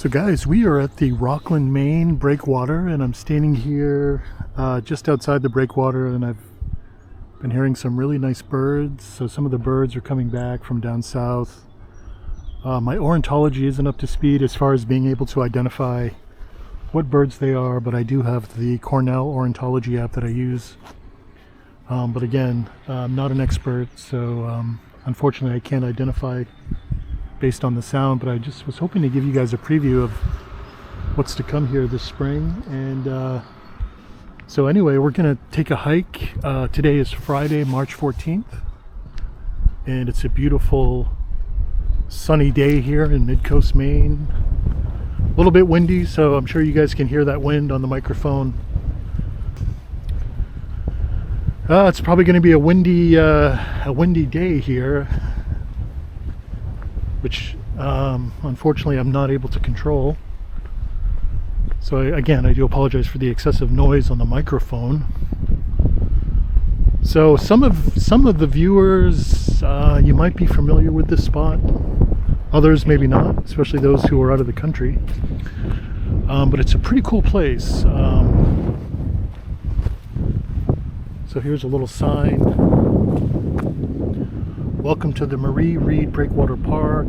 So guys, we are at the Rockland, Maine breakwater, and I'm standing here just outside the breakwater, and I've been hearing some really nice birds. So some of the birds are coming back from down south. My ornithology isn't up to speed as far as being able to identify what birds they are, but I do have the Cornell ornithology app that I use. But again, I'm not an expert, so unfortunately I can't identify based on the sound, but I just was hoping to give you guys a preview of what's to come here this spring. And so anyway, we're gonna take a hike. Today is Friday, March 14th, and it's a beautiful sunny day here in mid-coast Maine. A little bit windy, so I'm sure you guys can hear that wind on the microphone. It's probably going to be a windy day here, which unfortunately I'm not able to control. So again, I do apologize for the excessive noise on the microphone. So some of the viewers, you might be familiar with this spot. Others maybe not, especially those who are out of the country. But it's a pretty cool place. So here's a little sign. Welcome to the Marie Reed Breakwater Park.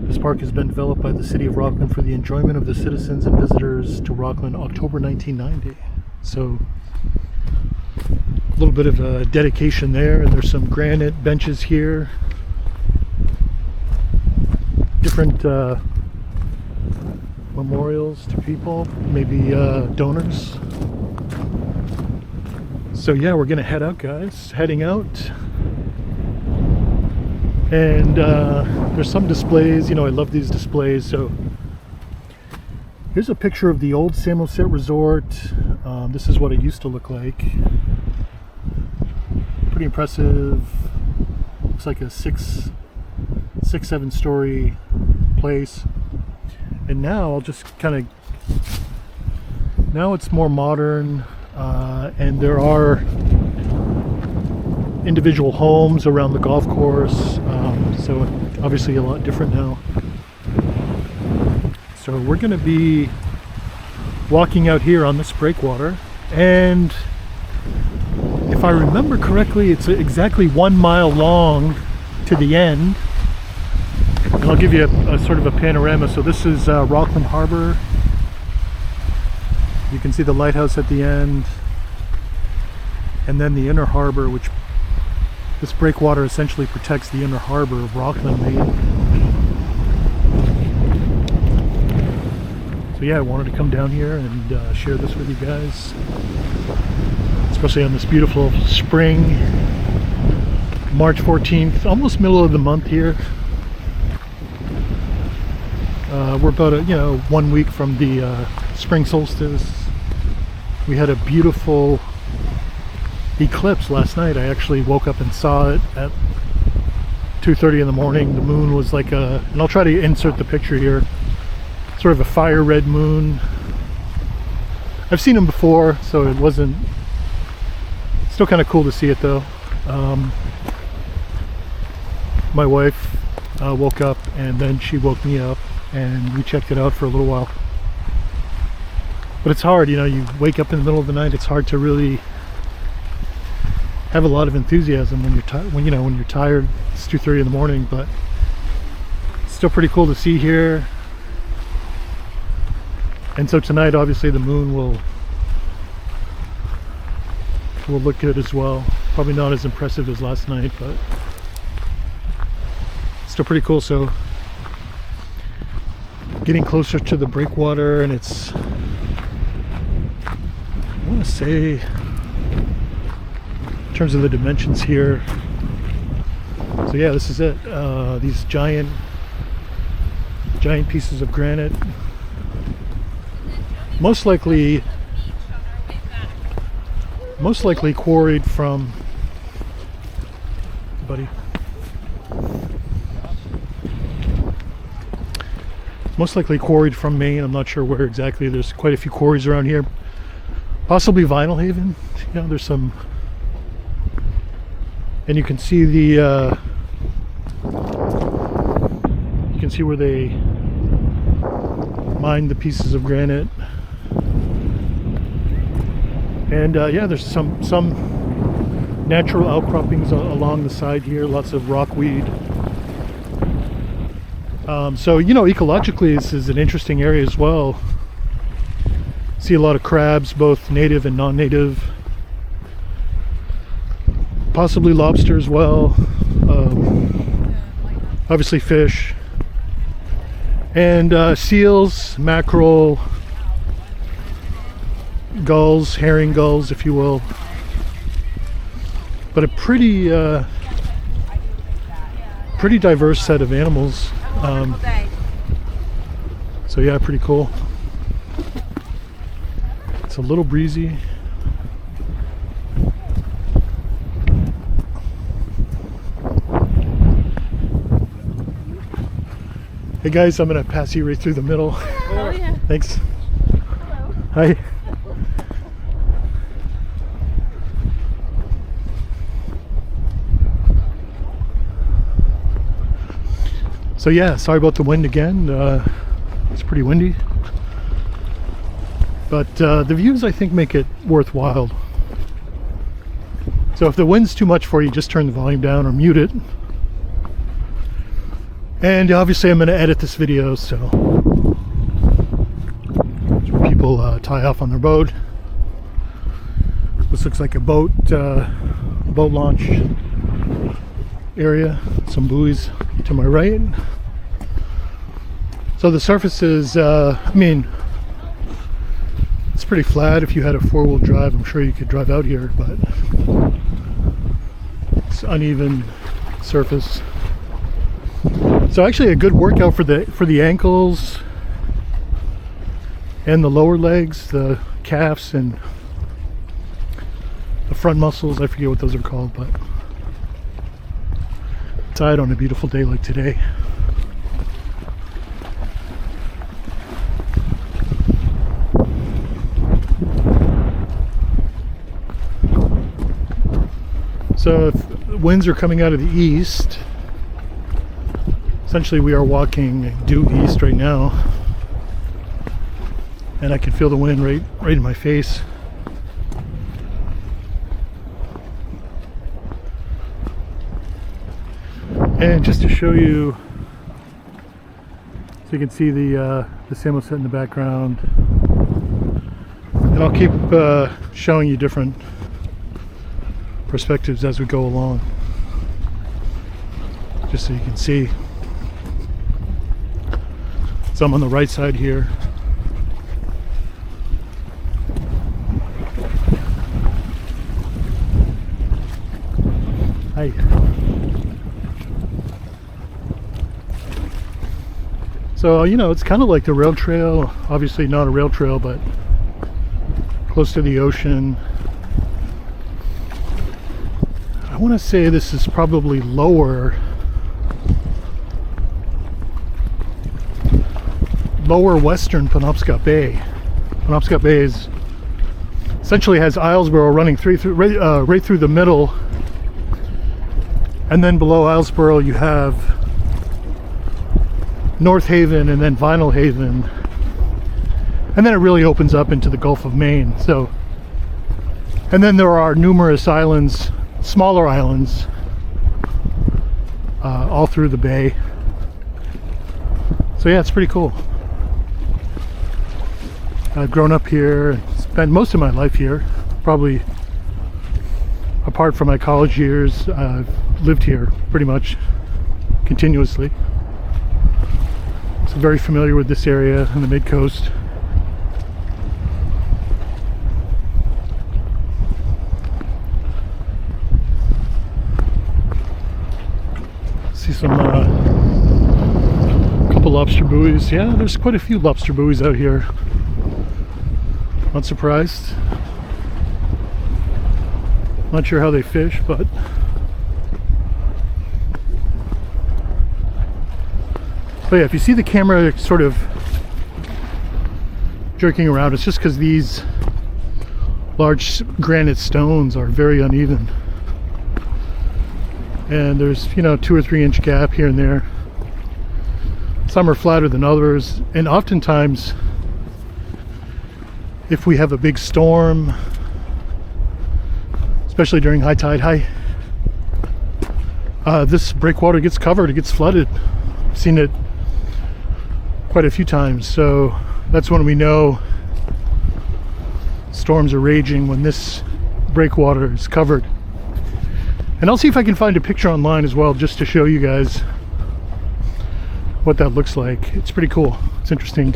This park has been developed by the City of Rockland for the enjoyment of the citizens and visitors to Rockland, October 1990. So a little bit of a dedication there, and there's some granite benches here. Different memorials to people, maybe donors. So yeah, we're gonna head out, guys. Heading out. And there's some displays. You know, I love these displays. So here's a picture of the old Samoset Resort. This is what it used to look like. Pretty impressive. Looks like a seven story place. And now I'll just kind of, now it's more modern, and there are individual homes around the golf course, so obviously a lot different now. So we're going to be walking out here on this breakwater, and if I remember correctly, it's exactly 1 mile long to the end. And I'll give you a sort of a panorama. So this is Rockland Harbor. You can see the lighthouse at the end, and then the inner harbor, which this breakwater essentially protects the inner harbor of Rockland, Maine. So yeah, I wanted to come down here and share this with you guys, especially on this beautiful spring, March 14th, almost middle of the month here. We're about 1 week from the spring solstice. We had a beautiful eclipse last night. I actually woke up and saw it at 2:30 in the morning. The moon was like and I'll try to insert the picture here, sort of a fire red moon. I've seen them before, so it wasn't, still kind of cool to see it though. My wife woke up, and then she woke me up, and we checked it out for a little while. But it's hard, you wake up in the middle of the night. It's hard to really have a lot of enthusiasm when you're tired. It's 2:30 in the morning, but it's still pretty cool to see here. And so tonight, obviously, the moon will look good as well. Probably not as impressive as last night, but still pretty cool. So getting closer to the breakwater, and it's, I want to say, in terms of the dimensions here, so yeah, this is it. These giant pieces of granite, most likely quarried from, buddy, most likely quarried from Maine. I'm not sure where exactly. There's quite a few quarries around here, possibly Vinyl Haven. There's some, and you can see the you can see where they mine the pieces of granite. And yeah, there's some natural outcroppings along the side here, lots of rockweed. So, you know, ecologically this is an interesting area as well. See a lot of crabs, both native and non-native. Possibly lobster as well. Obviously fish. And seals, mackerel, gulls, herring gulls, if you will. But a pretty diverse set of animals. So yeah, pretty cool. It's a little breezy. Hey guys, I'm gonna pass you right through the middle. Oh yeah. Thanks. Hello. Hi. So yeah, sorry about the wind again. It's pretty windy. But the views, I think, make it worthwhile. So if the wind's too much for you, just turn the volume down or mute it. And obviously I'm going to edit this video, so people tie off on their boat. This looks like a boat launch area. Some buoys to my right. So the surface is, I mean, it's pretty flat. If you had a four-wheel drive, I'm sure you could drive out here, but it's uneven surface. So actually a good workout for the ankles and the lower legs, the calves and the front muscles. I forget what those are called, but outside on a beautiful day like today. So if winds are coming out of the east, essentially we are walking due east right now, and I can feel the wind right in my face. And just to show you, so you can see the Samoset in the background, and I'll keep showing you different perspectives as we go along, just so you can see. So I'm on the right side here. Hi. So, you know, it's kind of like the rail trail. Obviously not a rail trail, but close to the ocean. I want to say this is probably lower western Penobscot Bay. Penobscot Bay is essentially has Islesboro running right through the middle, and then below Islesboro you have North Haven and then Vinyl Haven, and then it really opens up into the Gulf of Maine. So, and then there are numerous islands, smaller islands, all through the bay. So yeah, it's pretty cool. I've grown up here and spent most of my life here. Probably apart from my college years, I've lived here pretty much continuously. So very familiar with this area and the mid-coast. See some couple lobster buoys. Yeah, there's quite a few lobster buoys out here. Not surprised. Not sure how they fish, but yeah, if you see the camera sort of jerking around, it's just because these large granite stones are very uneven, and there's, you know, 2 or 3 inch gap here and there. Some are flatter than others, and oftentimes if we have a big storm, especially during high tide, this breakwater gets covered, it gets flooded. I've seen it quite a few times, so that's when we know storms are raging, when this breakwater is covered. And I'll see if I can find a picture online as well, just to show you guys what that looks like. It's pretty cool, it's interesting.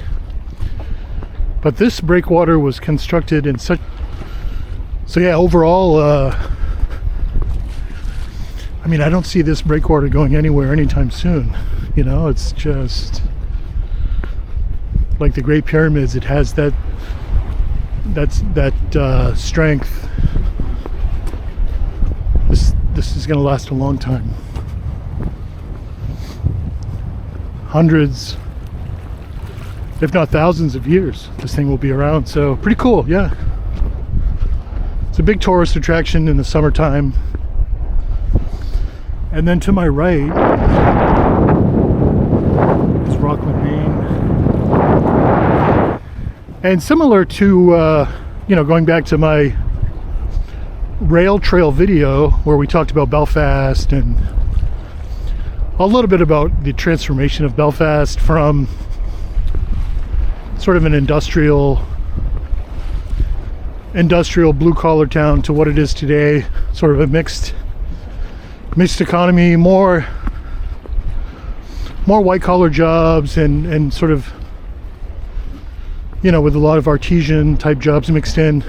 But this breakwater was constructed in such, so yeah, overall, I mean, I don't see this breakwater going anywhere anytime soon. You know, it's just like the Great Pyramids. It has that strength. This is going to last a long time. Hundreds, if not thousands of years, this thing will be around. So pretty cool, yeah. It's a big tourist attraction in the summertime. And then to my right is Rockland, Maine. And similar to, you know, going back to my rail trail video where we talked about Belfast and a little bit about the transformation of Belfast from sort of an industrial blue collar town to what it is today, sort of a mixed economy, more white collar jobs and sort of, you know, with a lot of artisan type jobs mixed in.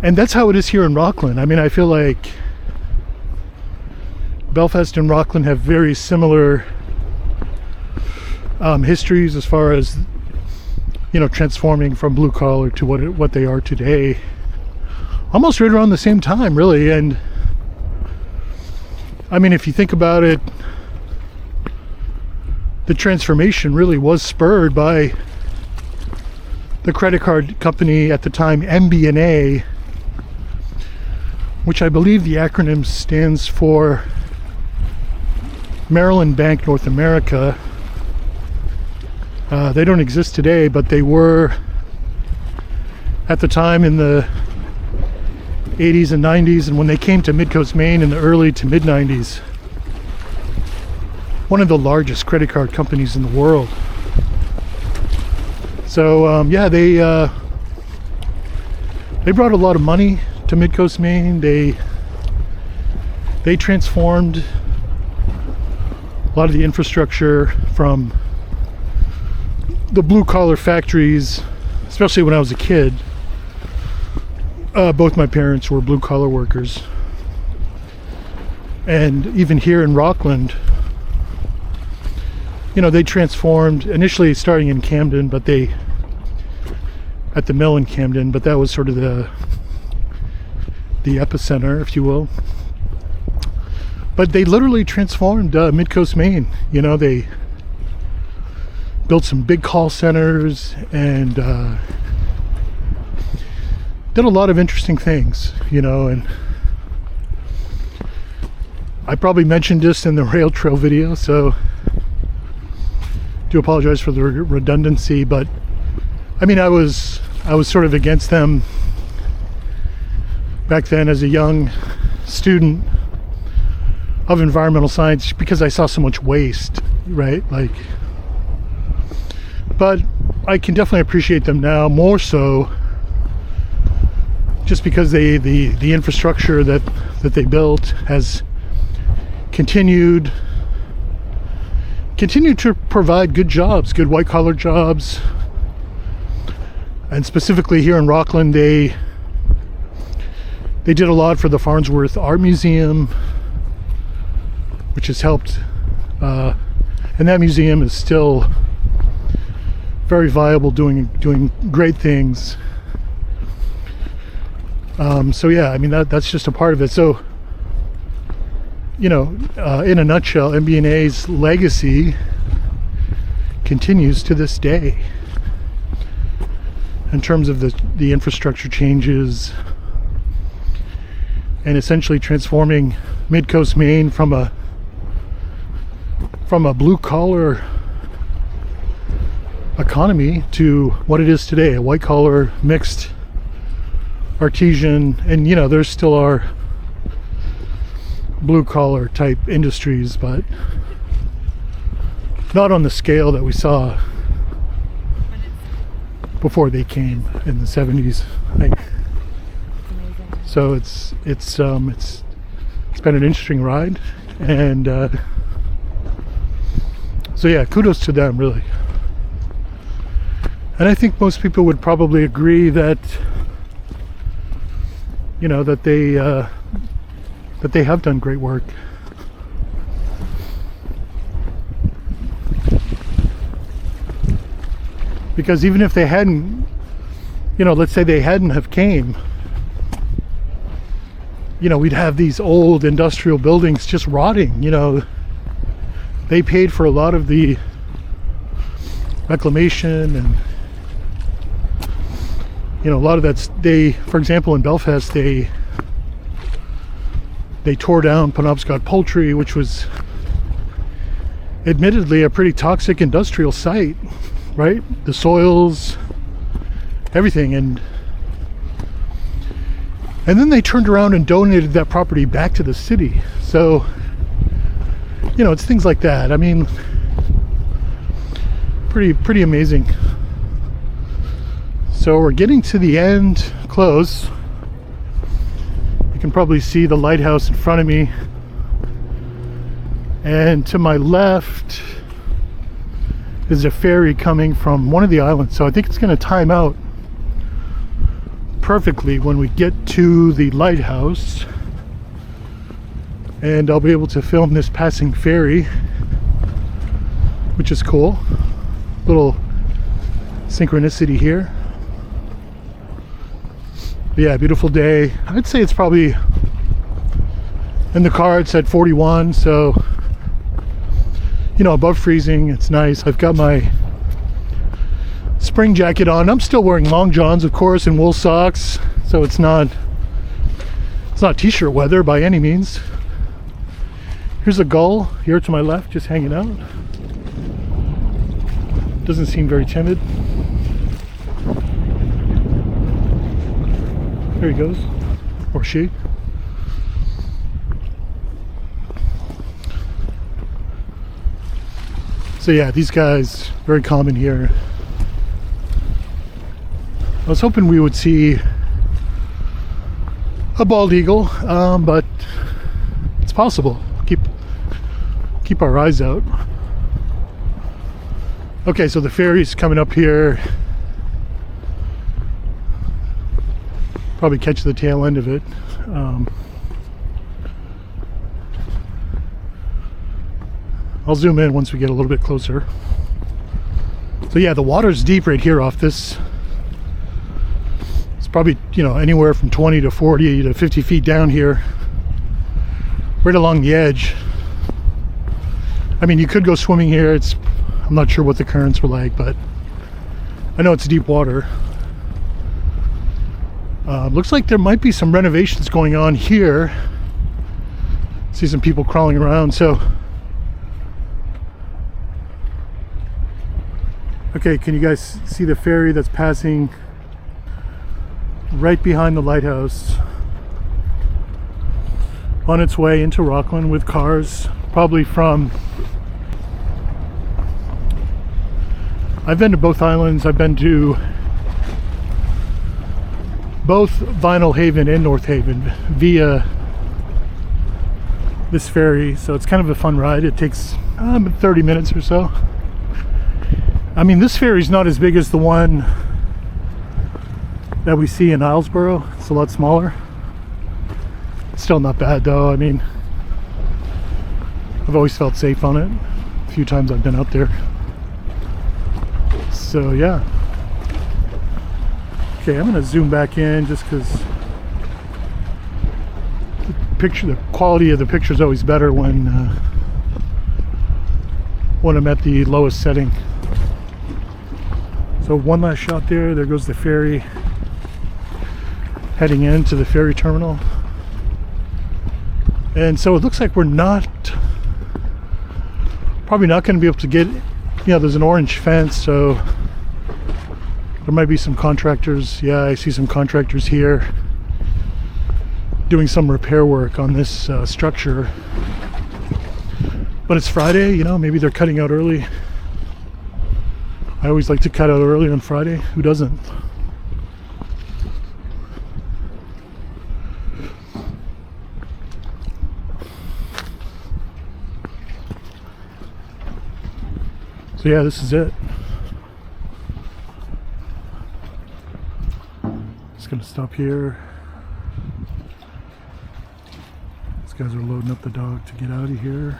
And that's how it is here in Rockland. I mean, I feel like Belfast and Rockland have very similar histories as far as, you know, transforming from blue collar to what they are today, almost right around the same time, really. And I mean, if you think about it, the transformation really was spurred by the credit card company at the time, MBNA, which I believe the acronym stands for Maryland Bank North America. They don't exist today, but they were at the time in the 80s and 90s, and when they came to Midcoast, Maine in the early to mid 90s, one of the largest credit card companies in the world. So yeah, they brought a lot of money to Midcoast, Maine. They transformed a lot of the infrastructure from the blue collar factories, especially when I was a kid. Both my parents were blue collar workers, and even here in Rockland, you know, they transformed initially starting in Camden, but at the mill in Camden, but that was sort of the epicenter, if you will. But they literally transformed Midcoast, Maine. You know, they built some big call centers and did a lot of interesting things, you know. And I probably mentioned this in the rail trail video, so do apologize for the redundancy, but I mean, I was sort of against them back then as a young student of environmental science because I saw so much waste, right? Like, but I can definitely appreciate them now more so, just because the infrastructure that they built has continued to provide good jobs, good white collar jobs. And specifically here in Rockland, they did a lot for the Farnsworth Art Museum, which has helped, and that museum is still very viable, doing great things. So yeah, I mean, that's just a part of it. So, you know, in a nutshell, MBNA's legacy continues to this day in terms of the infrastructure changes and essentially transforming Midcoast, Maine from from a blue collar economy to what it is today, a white collar mixed artesian, and you know, there still are blue collar type industries, but not on the scale that we saw before they came in the 70s. So it's been an interesting ride, and so yeah, kudos to them, really. And I think most people would probably agree that, you know, that they have done great work. Because even if they hadn't, you know, let's say they hadn't have came, you know, we'd have these old industrial buildings just rotting. You know, they paid for a lot of the reclamation, and you know, a lot of that's, they, for example, in Belfast, they tore down Penobscot Poultry, which was admittedly a pretty toxic industrial site, right? The soils, everything, and then they turned around and donated that property back to the city. So, you know, it's things like that. I mean, pretty amazing. So we're getting to the end, close. You can probably see the lighthouse in front of me. And to my left is a ferry coming from one of the islands. So I think it's going to time out perfectly when we get to the lighthouse, and I'll be able to film this passing ferry, which is cool. Little synchronicity here. But yeah, beautiful day. I'd say it's probably, in the car it said 41, so you know, above freezing. It's nice. I've got my spring jacket on. I'm still wearing long johns, of course, and wool socks, so it's not t-shirt weather by any means. Here's a gull here to my left, just hanging out. Doesn't seem very timid. There he goes, or she. So yeah, these guys, very common here. I was hoping we would see a bald eagle, but it's possible. Keep our eyes out. Okay, so the ferry's coming up here. Probably catch the tail end of it. I'll zoom in once we get a little bit closer. So yeah, the water's deep right here off this. It's probably, you know, anywhere from 20 to 40 to 50 feet down here, right along the edge. I mean, you could go swimming here. I'm not sure what the currents were like, but I know it's deep water. Looks like there might be some renovations going on here. See some people crawling around. So, okay, can you guys see the ferry that's passing right behind the lighthouse, on its way into Rockland with cars, probably from, I've been to both islands. I've been to both Vinyl Haven and North Haven via this ferry, so it's kind of a fun ride. It takes 30 minutes or so. I mean, this ferry's not as big as the one that we see in Islesboro. It's a lot smaller. Still not bad though. I mean, I've always felt safe on it a few times I've been out there. So yeah. Okay, I'm gonna zoom back in just because the quality of the picture is always better when I'm at the lowest setting. So one last shot there. There goes the ferry heading into the ferry terminal. And so it looks like we're not probably not going to be able to get, there's an orange fence, so there might be some contractors. Yeah, I see some contractors here doing some repair work on this structure. But it's Friday, maybe they're cutting out early. I always like to cut out early on Friday. Who doesn't? So yeah, this is it. Just gonna stop here. These guys are loading up the dog to get out of here.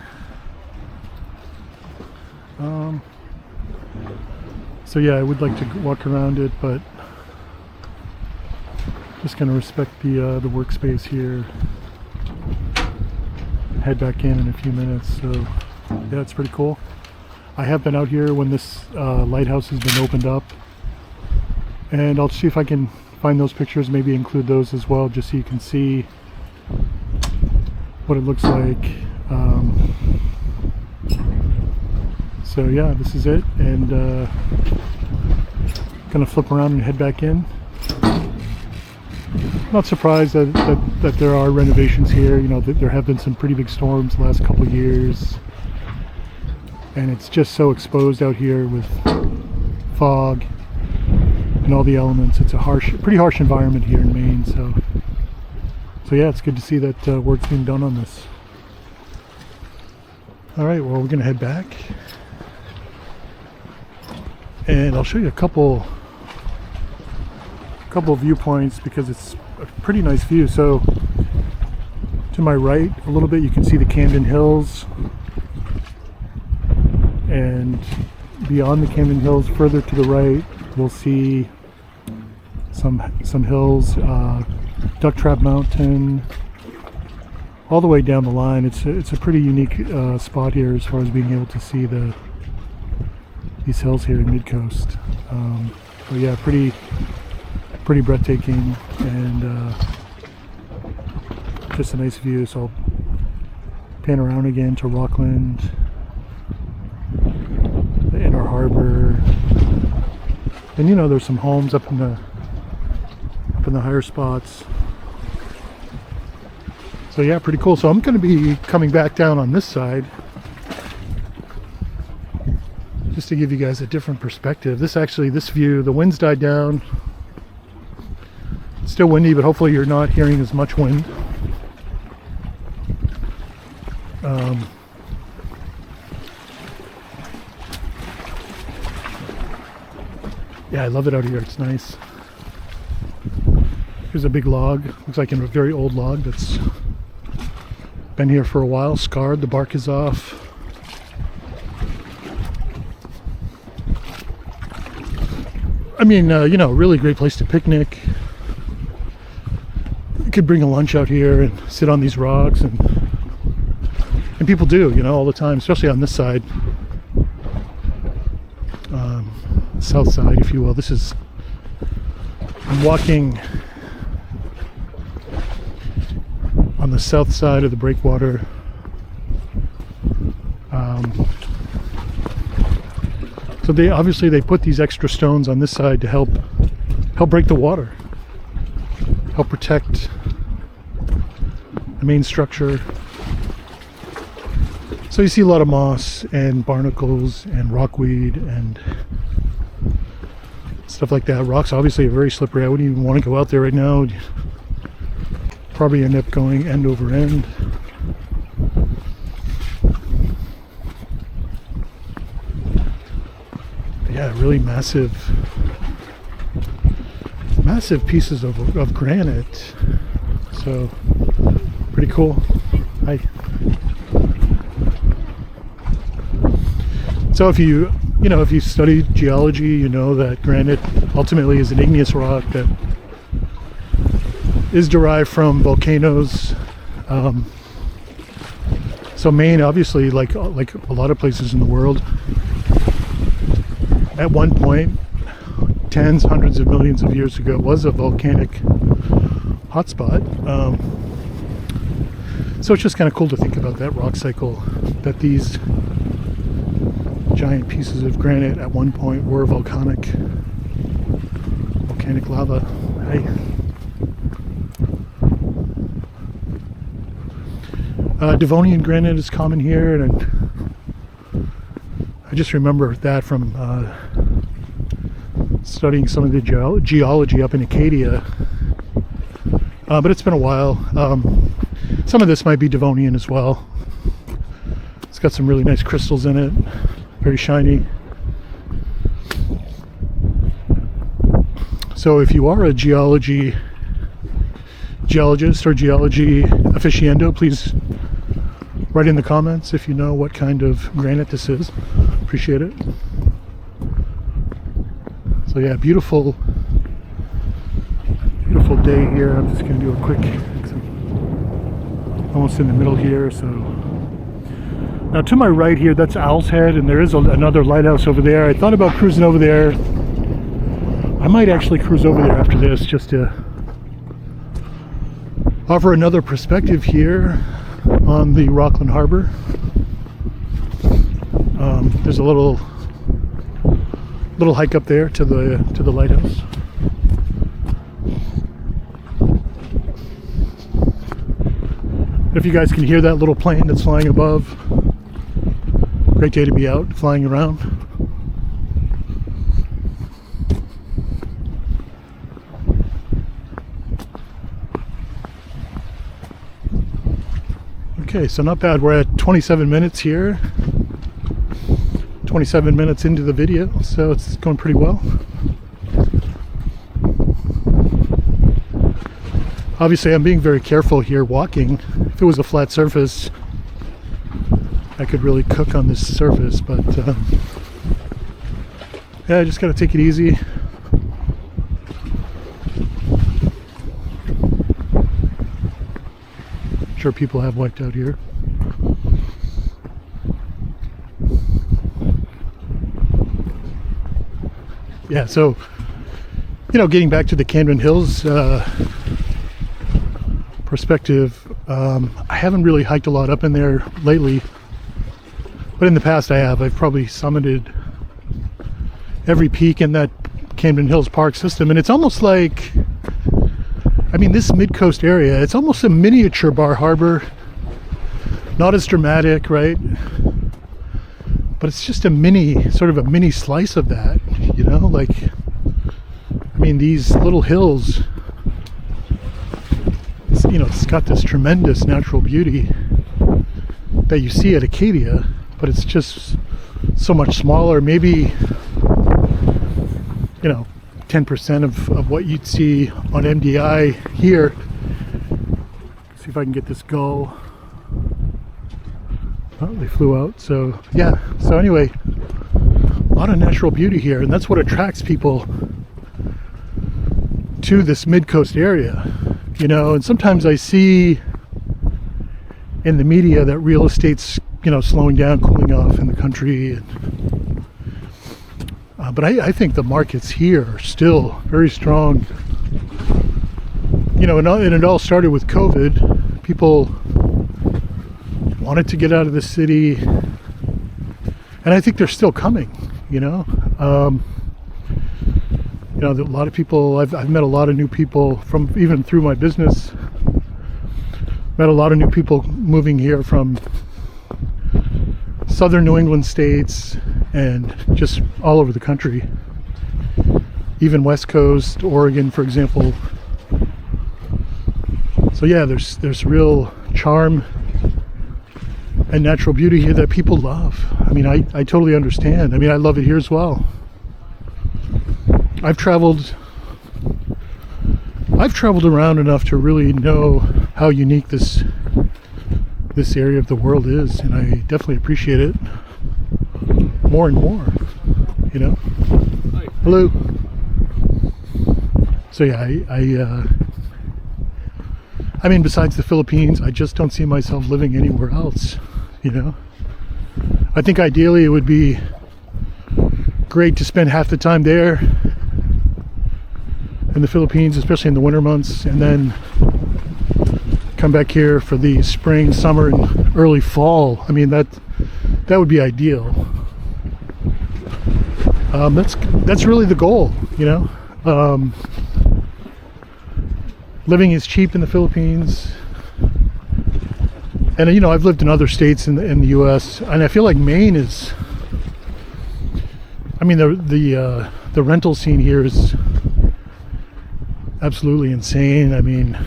So yeah, I would like to walk around it, but just gonna respect the workspace here. Head back in a few minutes. So yeah, it's pretty cool. I have been out here when this lighthouse has been opened up, and I'll see if I can find those pictures, maybe include those as well, just so you can see what it looks like. So yeah, this is it, and gonna flip around and head back in. Not surprised that there are renovations here. There have been some pretty big storms the last couple of years, and it's just so exposed out here with fog and all the elements. It's a pretty harsh environment here in Maine. So yeah, it's good to see that work's being done on this. All right, well, we're gonna head back, and I'll show you a couple viewpoints because it's a pretty nice view. So to my right a little bit, you can see the Camden Hills, and beyond the Camden Hills, further to the right, we'll see some hills, Duck Trap Mountain, all the way down the line. It's a pretty unique spot here as far as being able to see these hills here in Mid-Coast. So yeah, pretty breathtaking, and just a nice view. So I'll pan around again to Rockland, the Inner Harbor, and there's some homes up in the higher spots. So yeah, pretty cool. So I'm going to be coming back down on this side just to give you guys a different perspective. This view, the wind's died down. It's still windy, but hopefully you're not hearing as much wind. Yeah, I love it out here. It's nice. Here's a big log. Looks like a very old log that's been here for a while. Scarred. The bark is off. I mean, really great place to picnic. You could bring a lunch out here and sit on these rocks, and people do, all the time, especially on this side, south side, if you will. I'm walking on the south side of the breakwater. So they put these extra stones on this side to help break the water, help protect the main structure. So you see a lot of moss and barnacles and rockweed and stuff like that. Rocks obviously are very slippery. I wouldn't even want to go out there right now. Probably end up going end over end. Yeah, really massive pieces of granite. So pretty cool. Hi. So if you study geology, you know that granite ultimately is an igneous rock that is derived from volcanoes. So Maine, obviously, like a lot of places in the world, at one point, tens, hundreds of millions of years ago, was a volcanic hotspot. So it's just kind of cool to think about that rock cycle that these giant pieces of granite at one point were volcanic lava. Hey. Devonian granite is common here, and I just remember that from studying some of the geology up in Acadia. But it's been a while. Some of this might be Devonian as well. It's got some really nice crystals in it, very shiny. So if you are a geologist or geology aficionado, please write in the comments if you know what kind of granite this is. Appreciate it. So yeah, beautiful day here. I'm just going to do a quick, almost in the middle here. So now to my right here, that's Owl's Head, and there is another lighthouse over there. I thought about cruising over there. I might actually cruise over there after this just to offer another perspective here on the Rockland Harbor. There's a little hike up there to the lighthouse. If you guys can hear that little plane that's flying above, great day to be out flying around. Okay, so not bad. We're at 27 minutes here. 27 minutes into the video, so it's going pretty well. Obviously, I'm being very careful here walking. If it was a flat surface, I could really cook on this surface, but yeah, I just got to take it easy. I'm sure people have wiped out here. Yeah, so, you know, getting back to the Camden Hills perspective, I haven't really hiked a lot up in there lately, but in the past I have. I've probably summited every peak in that Camden Hills Park system, and it's almost like, I mean, this mid-coast area, it's almost a miniature Bar Harbor. Not as dramatic, right? But it's just a sort of a mini slice of that, you know? Like, I mean, these little hills, you know, it's got this tremendous natural beauty that you see at Acadia, but it's just so much smaller. Maybe, you know, 10% of what you'd see on MDI here. See if I can get this gull. Oh, they flew out. So yeah, so anyway, a lot of natural beauty here, and that's what attracts people to this mid-coast area, you know. And sometimes I see in the media that real estate's, you know, slowing down, cooling off in the country, and but I think the markets here are still very strong, you know. And it all started with COVID. People wanted to get out of the city, and I think they're still coming, you know. You know, a lot of people, I've met a lot of new people from, even through my business, met a lot of new people moving here from southern New England states and just all over the country, even West Coast, Oregon, for example. So yeah, there's real charm and natural beauty here that people love. I mean, I totally understand. I mean, I love it here as well. I've traveled around enough to really know how unique this area of the world is, and I definitely appreciate it more and more, you know. Hi. Hello. So yeah, I mean, besides the Philippines, I just don't see myself living anywhere else, you know. I think ideally it would be great to spend half the time there in the Philippines, especially in the winter months, and then come back here for the spring, summer, and early fall. I mean, that would be ideal. That's really the goal, you know. Living is cheap in the Philippines, and you know, I've lived in other states in the U.S. and I feel like Maine is. I mean, the rental scene here is absolutely insane. I mean,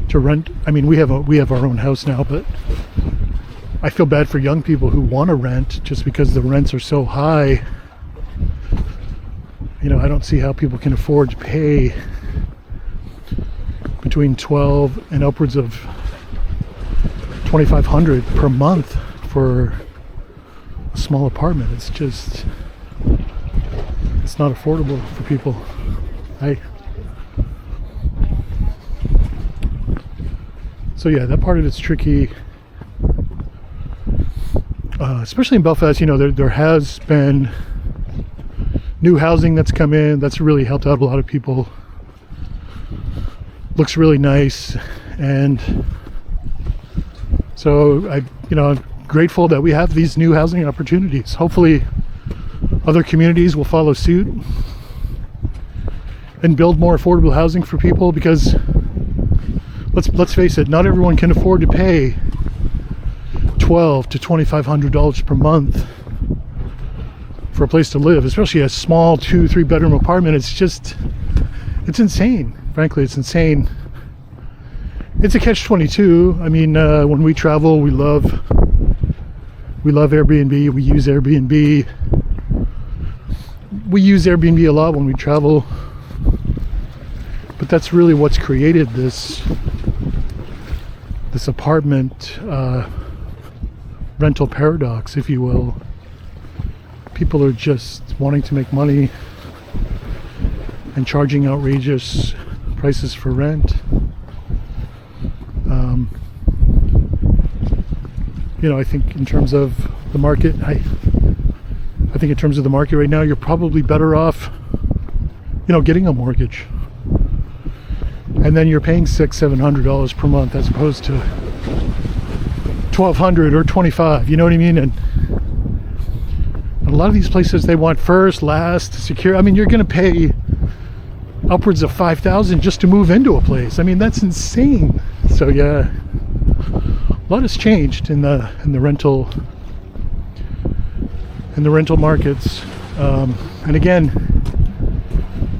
to rent. I mean, we have our own house now, but I feel bad for young people who want to rent just because the rents are so high. You know, I don't see how people can afford to pay between 12 and upwards of 2,500 per month for a small apartment. It's just, it's not affordable for people. So yeah, that part of it's tricky. Especially in Belfast, you know, there has been new housing that's come in that's really helped out a lot of people. Looks really nice, and so I'm grateful that we have these new housing opportunities. Hopefully other communities will follow suit and build more affordable housing for people, because let's face it, not everyone can afford to pay $1,200 to $2,500 per month for a place to live, especially a small 2-3 bedroom apartment. It's insane. Frankly, it's insane. It's a catch-22. I mean, when we travel, we love Airbnb. We use Airbnb. We use Airbnb a lot when we travel, but that's really what's created this apartment rental paradox, if you will. People are just wanting to make money and charging outrageous prices for rent. You know, I think in terms of the market, I think in terms of the market right now, you're probably better off, you know, getting a mortgage, and then you're paying $600-700 per month as opposed to $1,200 or $25. You know what I mean? And a lot of these places, they want first, last, secure. I mean, you're going to pay upwards of $5,000 just to move into a place. I mean, that's insane. So yeah, a lot has changed in the rental markets. And again,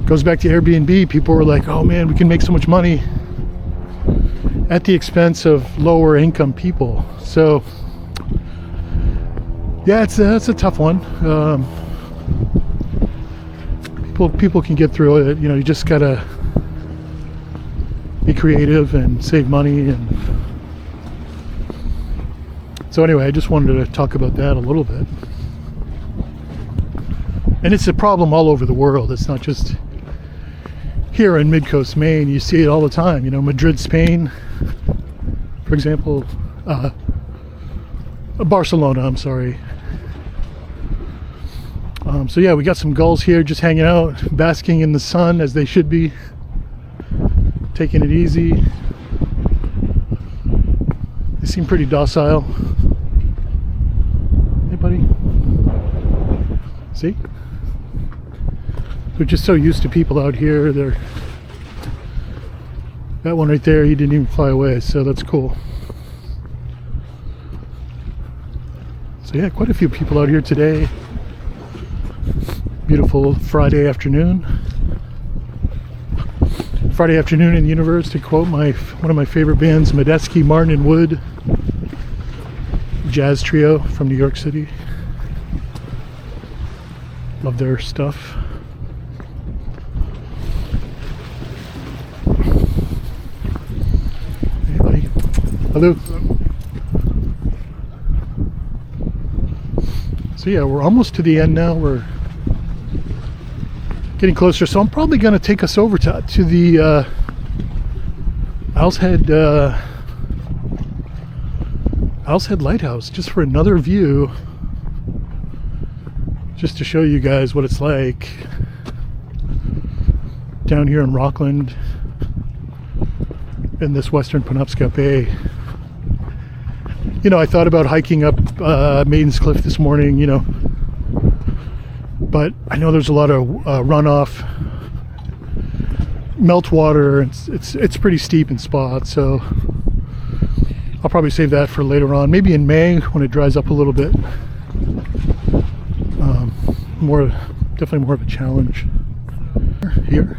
goes back to Airbnb. People were like, oh man, we can make so much money at the expense of lower income people. So yeah, it's a tough one. People can get through it. You know, you just gotta be creative and save money. And so anyway, I just wanted to talk about that a little bit. And it's a problem all over the world. It's not just here in Mid-Coast Maine. You see it all the time. You know, Madrid, Spain, for example. Barcelona, I'm sorry. So yeah, we got some gulls here just hanging out, basking in the sun as they should be, taking it easy. They seem pretty docile. Hey buddy. See? They're just so used to people out here. That one right there, he didn't even fly away, so that's cool. So yeah, quite a few people out here today. Beautiful Friday afternoon. Friday afternoon in the universe, to quote one of my favorite bands, Medeski, Martin and Wood, jazz trio from New York City. Love their stuff. Hey buddy. Hello. So yeah, we're almost to the end now. We're getting closer, so I'm probably going to take us over to the Owl's Head Lighthouse, just for another view, just to show you guys what it's like down here in Rockland in this western Penobscot Bay. You know, I thought about hiking up Maiden's Cliff this morning, you know, but I know there's a lot of runoff, meltwater. It's pretty steep in spots, so I'll probably save that for later on, maybe in May when it dries up a little bit. Definitely more of a challenge here.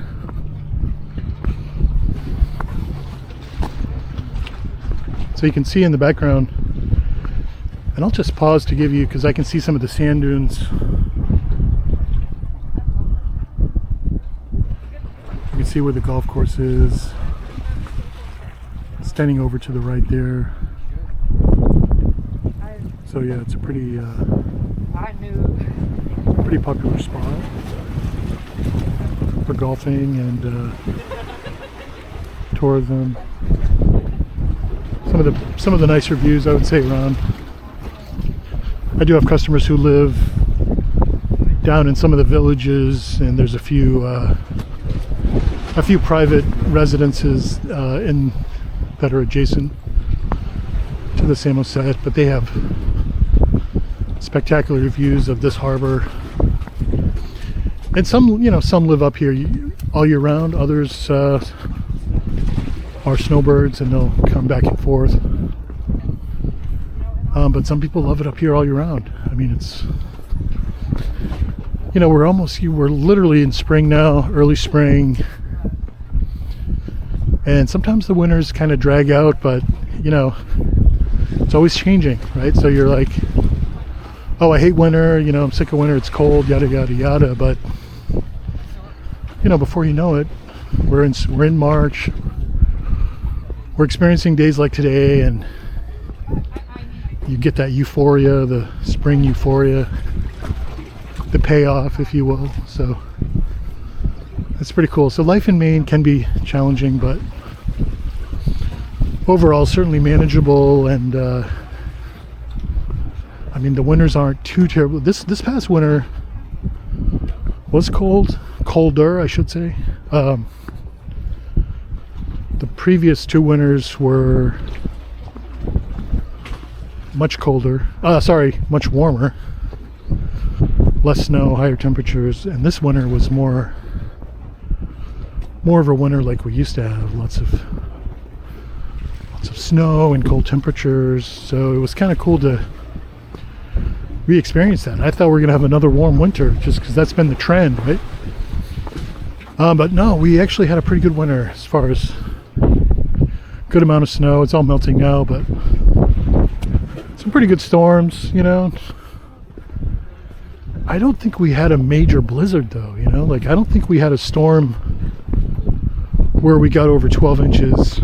So you can see in the background, and I'll just pause to give you, because I can see some of the sand dunes. You can see where the golf course is, standing over to the right there. So yeah, it's a pretty popular spot for golfing and tourism. Some of the nicer views, I would say, around. I do have customers who live down in some of the villages, and there's a few private residences that are adjacent to the Samoset, but they have spectacular views of this harbor. And some live up here all year round. Others are snowbirds, and they'll come back and forth. But some people love it up here all year round. I mean, it's, we're literally in spring now, early spring. And sometimes the winters kind of drag out, but it's always changing, right? So you're like, oh, I hate winter, I'm sick of winter, it's cold, yada yada yada. But before you know it, we're in March. We're experiencing days like today, and you get that euphoria, the spring euphoria, the payoff, if you will. So that's pretty cool. So life in Maine can be challenging, but overall certainly manageable. And I mean, the winters aren't too terrible. This past winter was colder, I should say. The previous two winters were much colder. Much warmer. Less snow, higher temperatures, and this winter was more of a winter like we used to have. Lots of snow and cold temperatures. So it was kind of cool to re-experience that. I thought we were gonna have another warm winter, just because that's been the trend, right? But no, we actually had a pretty good winter as far as good amount of snow. It's all melting now, but some pretty good storms, I don't think we had a major blizzard though, like I don't think we had a storm where we got over 12 inches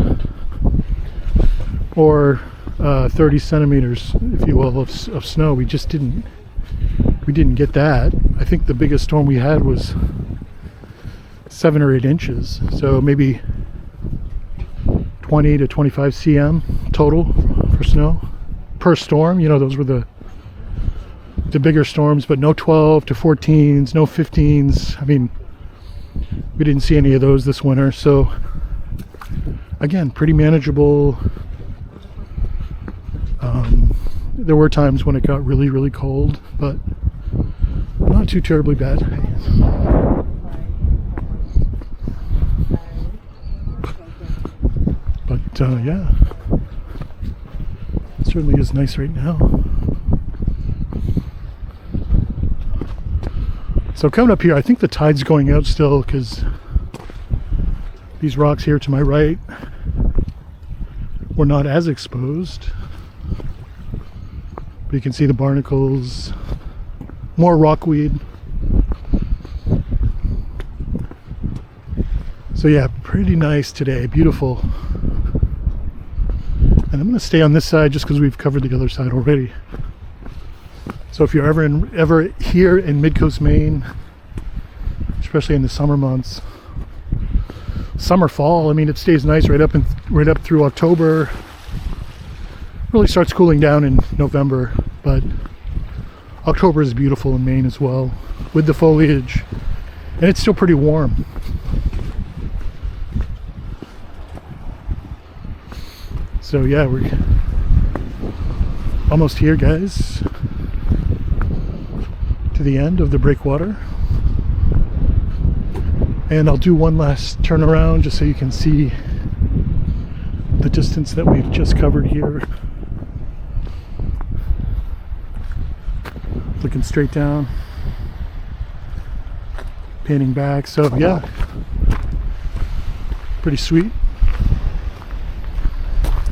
or 30 centimeters, if you will, of snow. We just didn't get that. I think the biggest storm we had was 7 or 8 inches, so maybe 20 to 25 cm total for snow per storm. Those were the bigger storms, but no 12 to 14s, no 15s. I mean, we didn't see any of those this winter, so again, pretty manageable. There were times when it got really, really cold, but not too terribly bad. But yeah, it certainly is nice right now. So coming up here, I think the tide's going out still, because these rocks here to my right were not as exposed. But you can see the barnacles, more rockweed. So yeah, pretty nice today, beautiful. And I'm going to stay on this side just because we've covered the other side already. So if you're ever here in Mid-Coast Maine, especially in the summer months, summer, fall, I mean, it stays nice right up through October. Really starts cooling down in November, but October is beautiful in Maine as well, with the foliage, and it's still pretty warm. So yeah, we're almost here, guys. to the end of the breakwater. And I'll do one last turn around just so you can see the distance that we've just covered here. Looking straight down, panning back. So yeah, pretty sweet.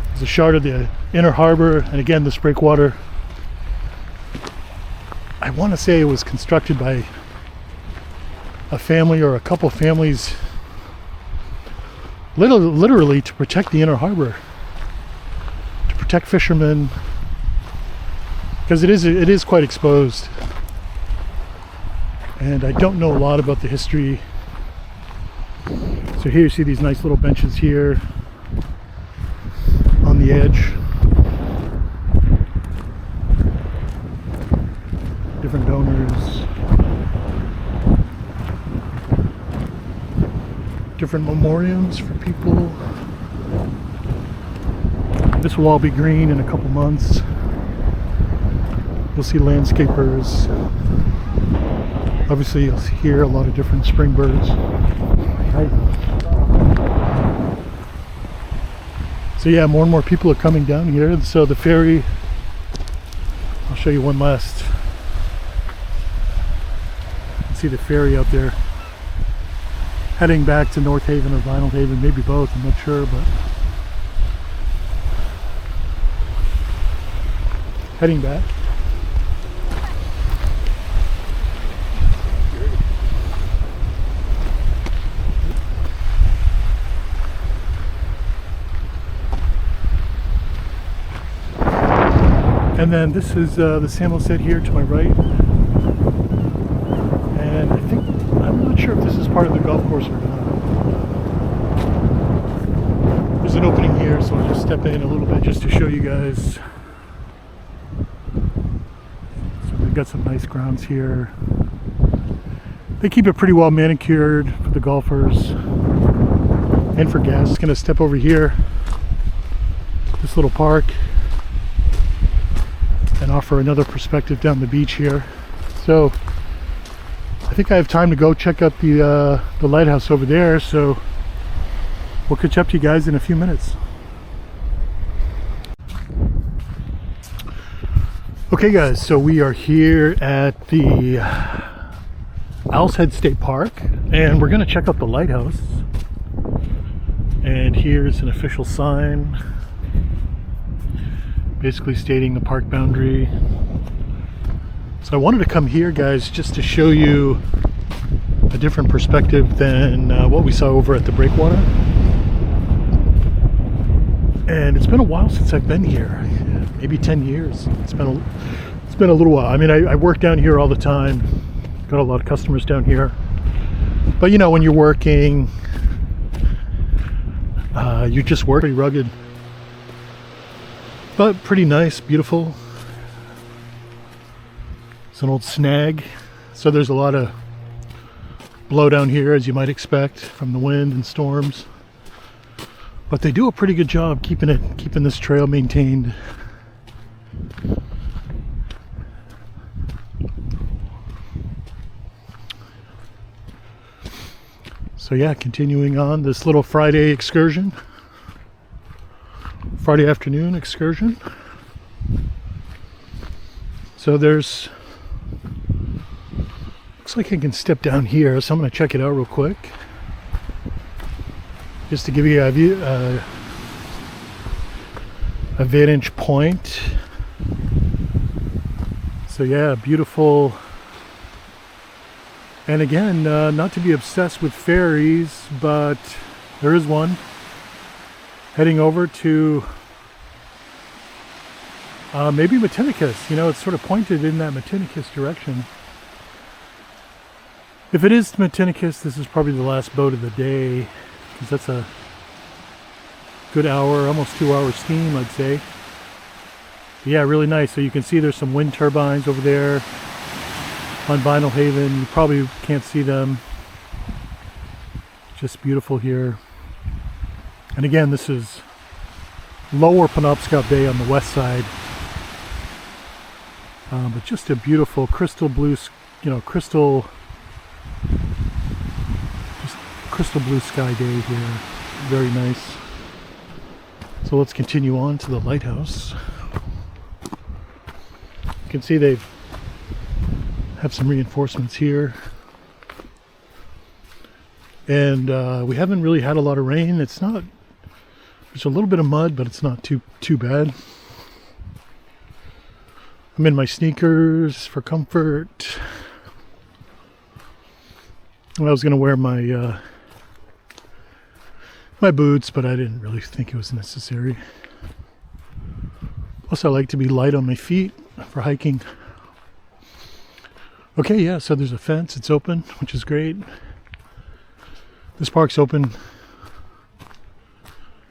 There's a shard of the inner harbor, and again, this breakwater, I want to say it was constructed by a family or a couple families, literally to protect the inner harbor, to protect fishermen, because it is quite exposed. And I don't know a lot about the history. So here you see these nice little benches here on the edge. Different donors. Different memoriams for people. This will all be green in a couple months. You'll see landscapers. Obviously you'll hear a lot of different spring birds. Hi. So yeah, more and more people are coming down here. So the ferry, I'll show you one last. You can see the ferry out there heading back to North Haven or Vinyl Haven, maybe both, I'm not sure, but heading back. And then this is the Samuel set here to my right. And I think, I'm not sure if this is part of the golf course or not. There's an opening here, so I'll just step in a little bit just to show you guys. So we've got some nice grounds here. They keep it pretty well manicured for the golfers and for guests. Gonna step over here, this little park, and offer another perspective down the beach here. So I think I have time to go check out the lighthouse over there, so we'll catch up to you guys in a few minutes. Okay guys, so we are here at the Owl's Head State Park, and we're gonna check out the lighthouse. And here's an official sign basically stating the park boundary. So I wanted to come here, guys, just to show you a different perspective than what we saw over at the breakwater. And it's been a while since I've been here, maybe 10 years. It's been a little while. I mean, I work down here all the time, got a lot of customers down here. But you know, when you're working, you just work pretty rugged. But pretty nice, beautiful. It's an old snag, so there's a lot of blow down here, as you might expect, from the wind and storms. But they do a pretty good job keeping this trail maintained. So yeah, continuing on this little Friday excursion. Friday afternoon excursion. So there's, looks like I can step down here, so I'm going to check it out real quick just to give you a view, a vantage point. So yeah, beautiful. And again, not to be obsessed with ferries, but there is one heading over to maybe Matinicus. You know, it's sort of pointed in that Matinicus direction. If it is Matinicus, this is probably the last boat of the day, because that's a good hour, almost 2 hour steam, I'd say. But yeah, really nice. So you can see there's some wind turbines over there on Vinyl Haven. You probably can't see them. Just beautiful here. And again, this is lower Penobscot Bay on the west side. But just a beautiful crystal blue you know, crystal blue sky day here. Very nice. So let's continue on to the lighthouse. You can see they have some reinforcements here. And we haven't really had a lot of rain. There's a little bit of mud, but it's not too bad. I'm in my sneakers for comfort. I was gonna wear my my boots, but I didn't really think it was necessary. Plus, I like to be light on my feet for hiking. Okay, yeah, so there's a fence. It's open, which is great. This park's open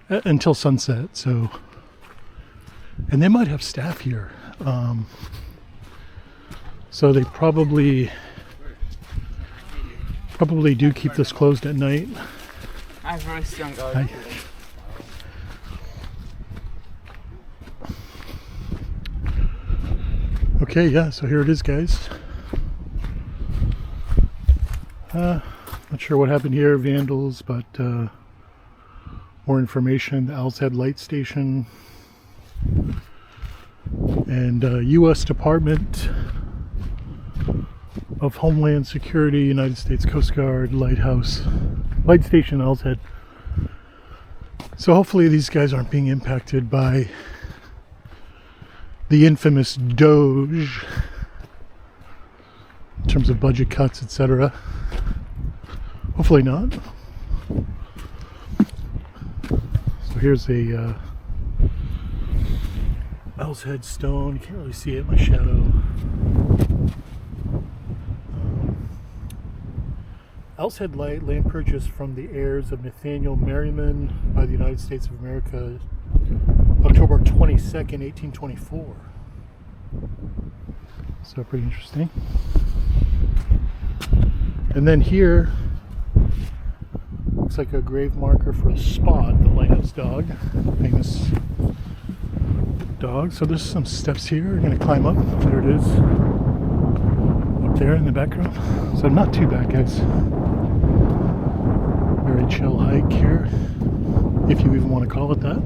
until sunset, so, and they might have staff here. So they probably do keep this closed at night. I'm very strong. Hi. Okay, yeah, so here it is, guys. Not sure what happened here, vandals, but more information. The Owl's Head Light Station and U.S. Department of Homeland Security, United States Coast Guard, Lighthouse, Light Station, Owl's Head. So hopefully these guys aren't being impacted by the infamous Doge in terms of budget cuts, etc. Hopefully not. So here's a Owl's Head stone. You can't really see it in my shadow. Owl's Head Light, land purchased from the heirs of Nathaniel Merriman by the United States of America, October 22nd, 1824. So pretty interesting. And then here, looks like a grave marker for Spot, the lighthouse dog, famous dog. So there's some steps here. We're going to climb up. There it is, up there in the background. So not too bad, guys. Very chill hike here, if you even want to call it that.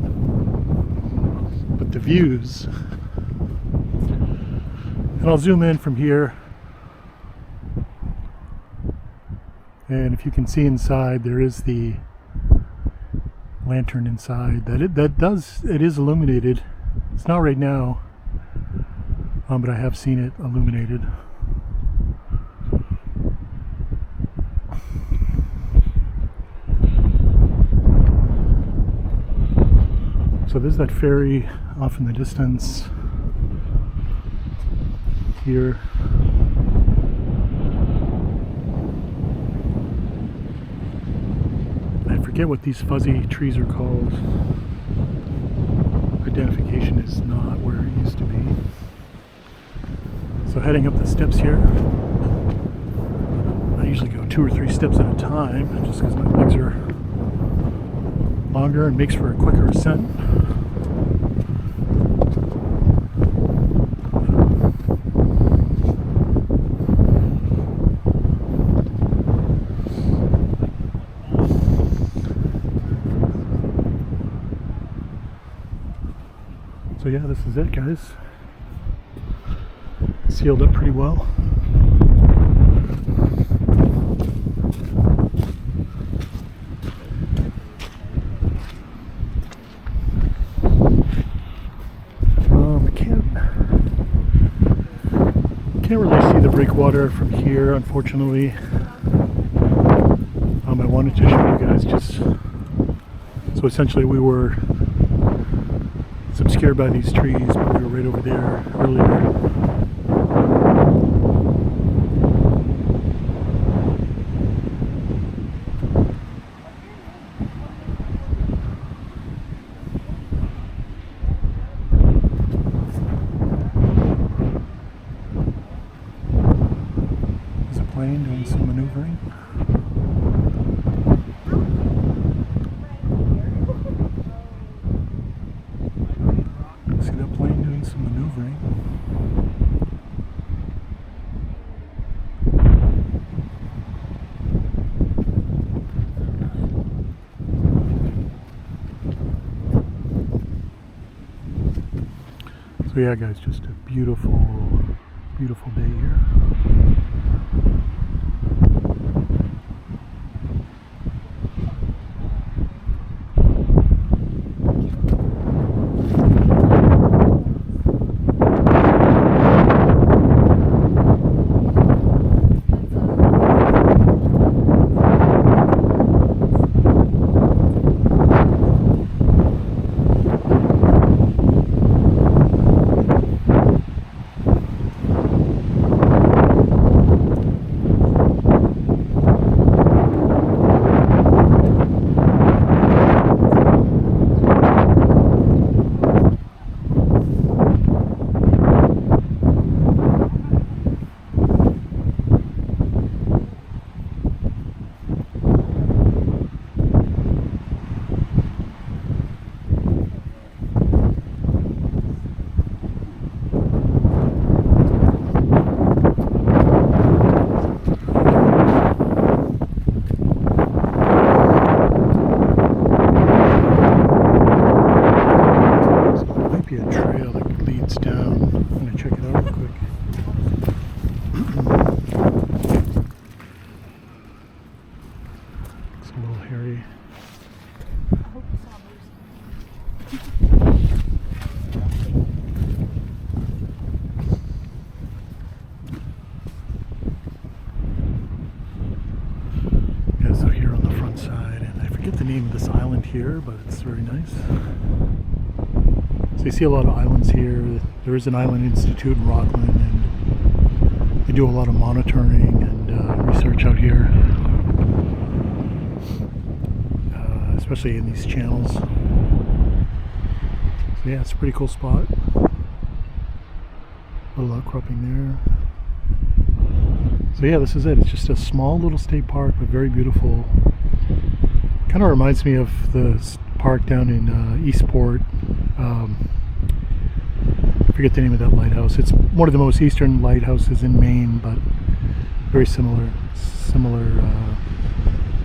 But the views, and I'll zoom in from here, and if you can see inside, there is the lantern inside. It is illuminated. It's not right now, but I have seen it illuminated. So there's that ferry off in the distance here. I forget what these fuzzy trees are called. Identification is not where it used to be. So heading up the steps here. I usually go 2 or 3 steps at a time just because my legs are longer and makes for a quicker ascent. So yeah, this is it, guys. Sealed up pretty well. Can't really see the breakwater from here, unfortunately. I wanted to show you guys just so essentially we were obscured by these trees, but we were right over there earlier. There's a plane doing some maneuvering. See that plane doing some maneuvering. So yeah guys, just a beautiful, beautiful day here. So here on the front side, and I forget the name of this island here, but it's very nice. So you see a lot of islands here. There is an island institute in Rockland, and they do a lot of monitoring and research out here, especially in these channels. So yeah, it's a pretty cool spot. A little outcropping there. So yeah, this is it. It's just a small little state park, but very beautiful. Kind of reminds me of the park down in Eastport. I forget the name of that lighthouse. It's one of the most eastern lighthouses in Maine, but very similar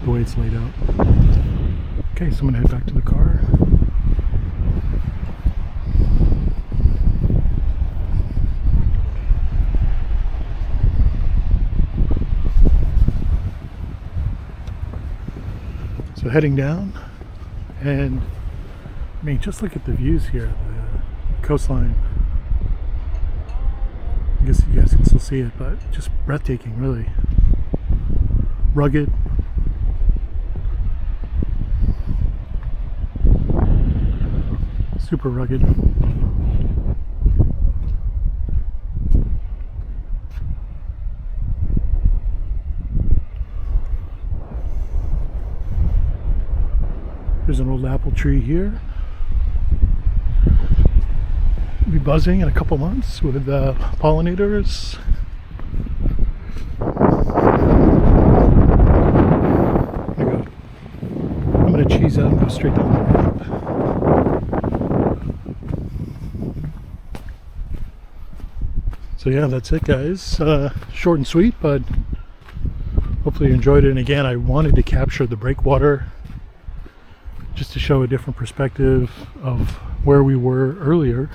the way it's laid out. Okay, so I'm gonna head back to the car. So heading down, and I mean, just look at the views here, the coastline. I guess you guys can still see it, but just breathtaking, really. Rugged. Super rugged. There's an old apple tree here. It'll be buzzing in a couple months with pollinators. I'm gonna cheese out and go straight down the ramp. So yeah, that's it guys. Short and sweet, but hopefully you enjoyed it. And again, I wanted to capture the breakwater just to show a different perspective of where we were earlier.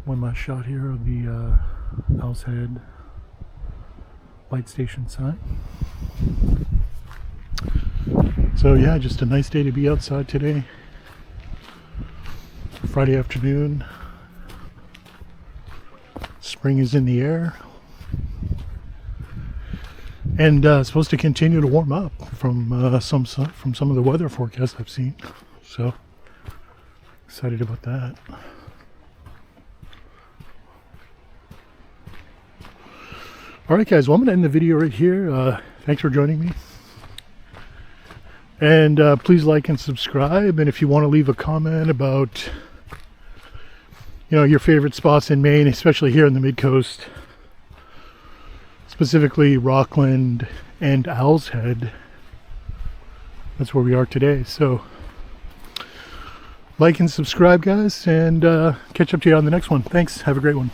One last shot here of the Owl's Head light station sign. So yeah, just a nice day to be outside today. Friday afternoon. Spring is in the air. And supposed to continue to warm up from some of the weather forecasts I've seen. So excited about that. All right, guys. Well, I'm going to end the video right here. Thanks for joining me. And please like and subscribe. And if you want to leave a comment about, your favorite spots in Maine, especially here in the Mid-Coast, specifically Rockland and Owl's Head. That's where we are today. So like and subscribe, guys, and catch up to you on the next one. Thanks. Have a great one.